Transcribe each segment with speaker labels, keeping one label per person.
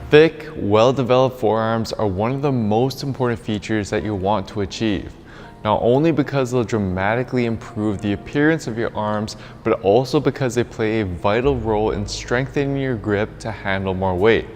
Speaker 1: Thick, well-developed forearms are one of the most important features that you want to achieve. Not only because they'll dramatically improve the appearance of your arms, but also because they play a vital role in strengthening your grip to handle more weight.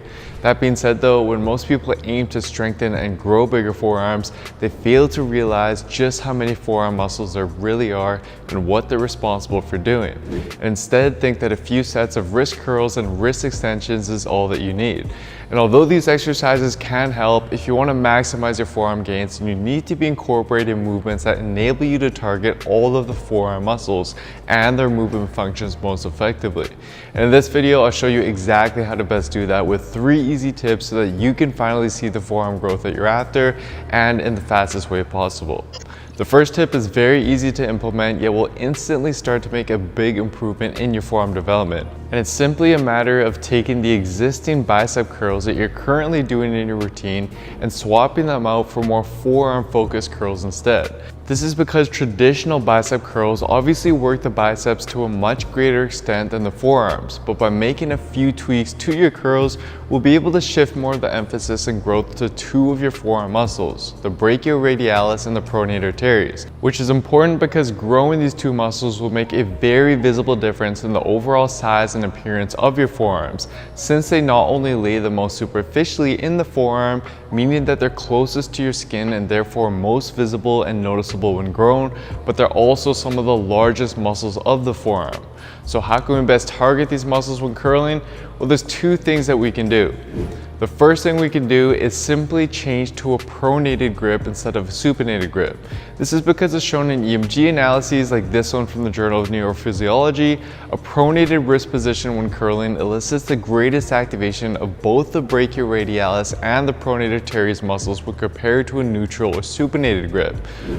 Speaker 1: That being said though, when most people aim to strengthen and grow bigger forearms, they fail to realize just how many forearm muscles there really are and what they're responsible for doing. And instead think that a few sets of wrist curls and wrist extensions is all that you need. And although these exercises can help, if you want to maximize your forearm gains, you need to be incorporating movements that enable you to target all of the forearm muscles and their movement functions most effectively. And in this video, I'll show you exactly how to best do that with 3 easy tips so that you can finally see the forearm growth that you're after and in the fastest way possible. The first tip is very easy to implement, yet will instantly start to make a big improvement in your forearm development. And it's simply a matter of taking the existing bicep curls that you're currently doing in your routine and swapping them out for more forearm focused curls instead. This is because traditional bicep curls obviously work the biceps to a much greater extent than the forearms, but by making a few tweaks to your curls, we'll be able to shift more of the emphasis and growth to 2 of your forearm muscles, the brachioradialis and the pronator teres, which is important because growing these 2 muscles will make a very visible difference in the overall size and appearance of your forearms, since they not only lay the most superficially in the forearm, meaning that they're closest to your skin and therefore most visible and noticeable when grown, but they're also some of the largest muscles of the forearm. So how can we best target these muscles when curling? Well, there's 2 things that we can do. The first thing we can do is simply change to a pronated grip instead of a supinated grip. This is because it's shown in EMG analyses like this one from the Journal of Neurophysiology. A pronated wrist position when curling elicits the greatest activation of both the brachioradialis and the pronator teres muscles when compared to a neutral or supinated grip.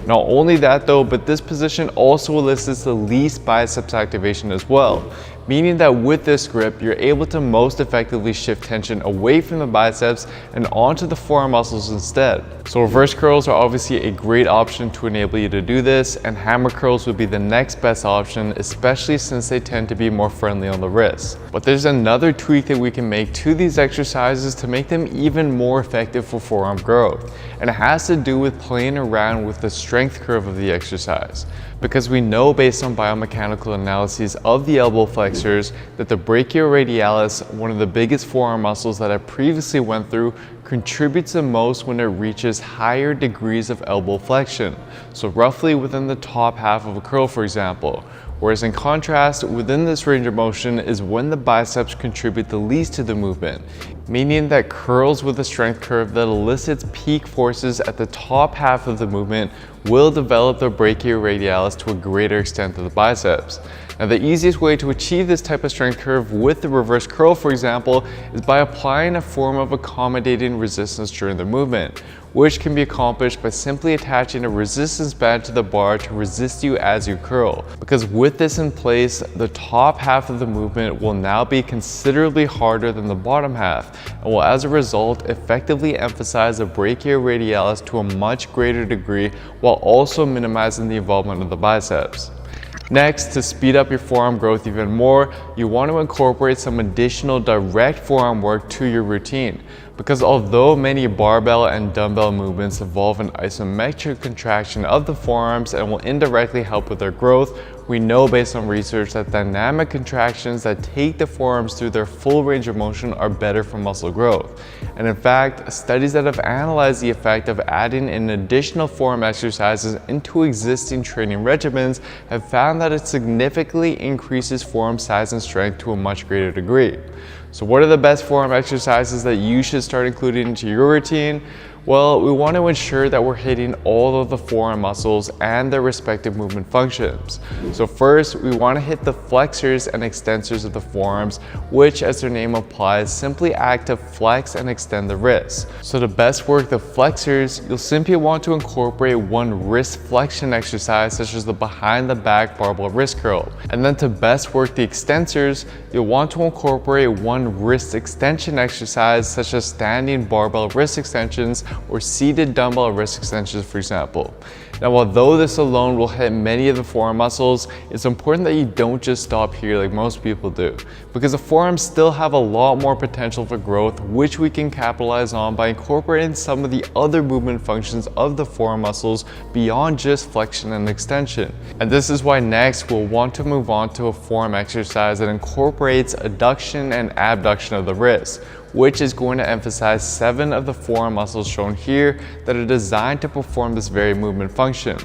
Speaker 1: Not only that though, but this position also elicits the least biceps activation as well, meaning that with this grip, you're able to most effectively shift tension away from the biceps and onto the forearm muscles instead. So reverse curls are obviously a great option to enable you to do this, and hammer curls would be the next best option, especially since they tend to be more friendly on the wrist. But there's another tweak that we can make to these exercises to make them even more effective for forearm growth, and it has to do with playing around with the strength curve of the exercise. Because we know based on biomechanical analyses of the elbow flexors that the brachioradialis, one of the biggest forearm muscles that I previously went through, contributes the most when it reaches higher degrees of elbow flexion, so roughly within the top half of a curl, for example. Whereas in contrast, within this range of motion is when the biceps contribute the least to the movement, meaning that curls with a strength curve that elicits peak forces at the top half of the movement will develop the brachioradialis to a greater extent than the biceps. Now, the easiest way to achieve this type of strength curve with the reverse curl, for example, is by applying a form of accommodating resistance during the movement, which can be accomplished by simply attaching a resistance band to the bar to resist you as you curl. Because with this in place, the top half of the movement will now be considerably harder than the bottom half, and will as a result effectively emphasize the brachioradialis to a much greater degree while also minimizing the involvement of the biceps. Next, to speed up your forearm growth even more, you want to incorporate some additional direct forearm work to your routine. Because although many barbell and dumbbell movements involve an isometric contraction of the forearms and will indirectly help with their growth, we know based on research that dynamic contractions that take the forearms through their full range of motion are better for muscle growth. And in fact, studies that have analyzed the effect of adding in additional forearm exercises into existing training regimens have found that it significantly increases forearm size and strength to a much greater degree. So what are the best forearm exercises that you should start including into your routine? Well, we want to ensure that we're hitting all of the forearm muscles and their respective movement functions. So first, we want to hit the flexors and extensors of the forearms, which, as their name implies, simply act to flex and extend the wrists. So to best work the flexors, you'll simply want to incorporate one wrist flexion exercise, such as the behind the back barbell wrist curl. And then to best work the extensors, you'll want to incorporate one wrist extension exercise, such as standing barbell wrist extensions or seated dumbbell wrist extensions, for example. Now, although this alone will hit many of the forearm muscles, it's important that you don't just stop here like most people do, because the forearms still have a lot more potential for growth, which we can capitalize on by incorporating some of the other movement functions of the forearm muscles beyond just flexion and extension. And this is why next we'll want to move on to a forearm exercise that incorporates adduction and abduction of the wrist, which is going to emphasize 7 of the forearm muscles shown here that are designed to perform this very movement function.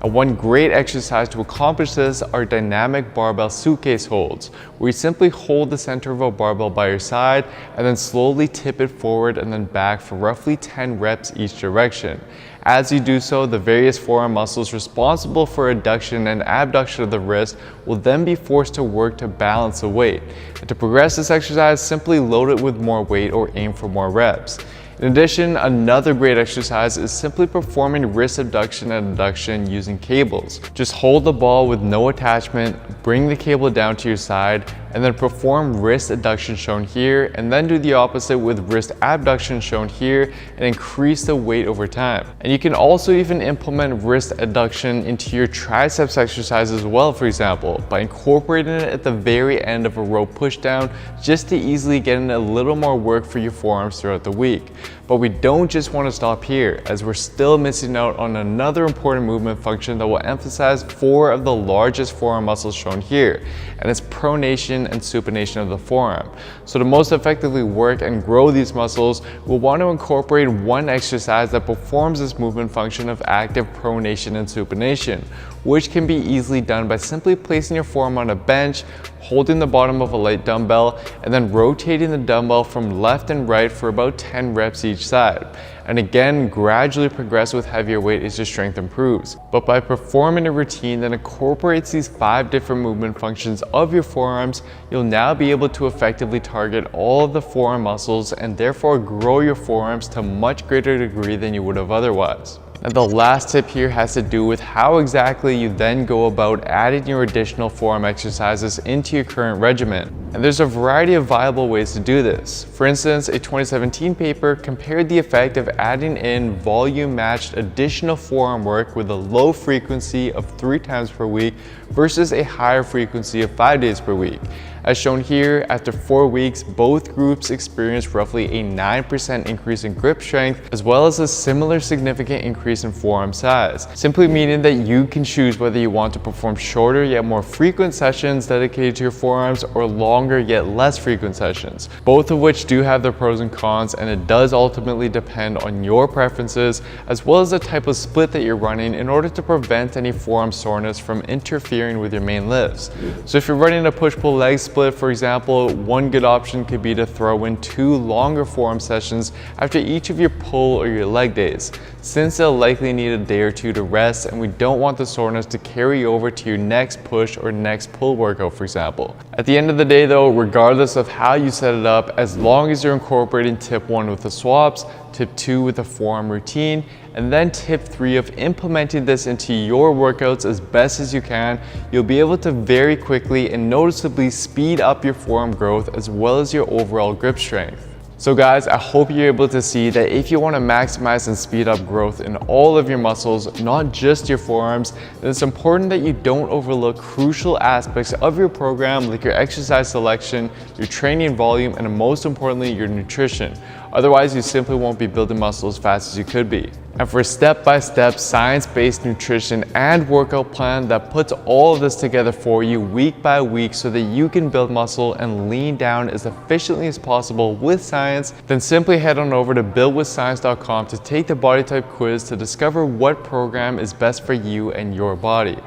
Speaker 1: And one great exercise to accomplish this are dynamic barbell suitcase holds, where you simply hold the center of a barbell by your side and then slowly tip it forward and then back for roughly 10 reps each direction. As you do so, the various forearm muscles responsible for adduction and abduction of the wrist will then be forced to work to balance the weight. And to progress this exercise, simply load it with more weight or aim for more reps. In addition, another great exercise is simply performing wrist abduction and adduction using cables. Just hold the ball with no attachment, bring the cable down to your side, and then perform wrist adduction shown here, and then do the opposite with wrist abduction shown here and increase the weight over time. And you can also even implement wrist adduction into your triceps exercise as well, for example, by incorporating it at the very end of a rope pushdown just to easily get in a little more work for your forearms throughout the week. But we don't just want to stop here, as we're still missing out on another important movement function that will emphasize 4 of the largest forearm muscles shown here, and it's pronation and supination of the forearm. So to most effectively work and grow these muscles, we'll want to incorporate one exercise that performs this movement function of active pronation and supination, which can be easily done by simply placing your forearm on a bench, holding the bottom of a light dumbbell, and then rotating the dumbbell from left and right for about 10 reps each side. And again, gradually progress with heavier weight as your strength improves. But by performing a routine that incorporates these 5 different movement functions of your forearms, you'll now be able to effectively target all of the forearm muscles and therefore grow your forearms to a much greater degree than you would have otherwise. And the last tip here has to do with how exactly you then go about adding your additional forearm exercises into your current regimen. And there's a variety of viable ways to do this. For instance, a 2017 paper compared the effect of adding in volume-matched additional forearm work with a low frequency of 3 times per week versus a higher frequency of 5 days per week. As shown here, after 4 weeks, both groups experienced roughly a 9% increase in grip strength, as well as a similar significant increase in forearm size, simply meaning that you can choose whether you want to perform shorter yet more frequent sessions dedicated to your forearms or longer yet less frequent sessions, both of which do have their pros and cons, and it does ultimately depend on your preferences as well as the type of split that you're running in order to prevent any forearm soreness from interfering with your main lifts. So if you're running a push-pull leg split, for example, one good option could be to throw in 2 longer forearm sessions after each of your pull or your leg days, since they'll likely need a day or 2 to rest, and we don't want the soreness to carry over to your next push or next pull workout, for example. At the end of the day though, regardless of how you set it up, as long as you're incorporating tip 1 with the swaps, tip 2 with the forearm routine, and then tip 3 of implementing this into your workouts as best as you can, you'll be able to very quickly and noticeably speed up your forearm growth as well as your overall grip strength. So guys, I hope you're able to see that if you want to maximize and speed up growth in all of your muscles, not just your forearms, then it's important that you don't overlook crucial aspects of your program like your exercise selection, your training volume, and most importantly, your nutrition. Otherwise, you simply won't be building muscle as fast as you could be. And for a step-by-step science-based nutrition and workout plan that puts all of this together for you week by week so that you can build muscle and lean down as efficiently as possible with science, then simply head on over to buildwithscience.com to take the body type quiz to discover what program is best for you and your body.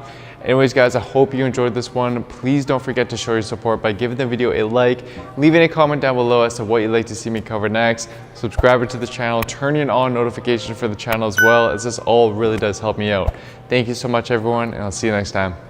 Speaker 1: Anyways guys, I hope you enjoyed this one. Please don't forget to show your support by giving the video a like, leaving a comment down below as to what you'd like to see me cover next, subscribe to the channel, turning on notifications for the channel as well, as this all really does help me out. Thank you so much everyone, and I'll see you next time.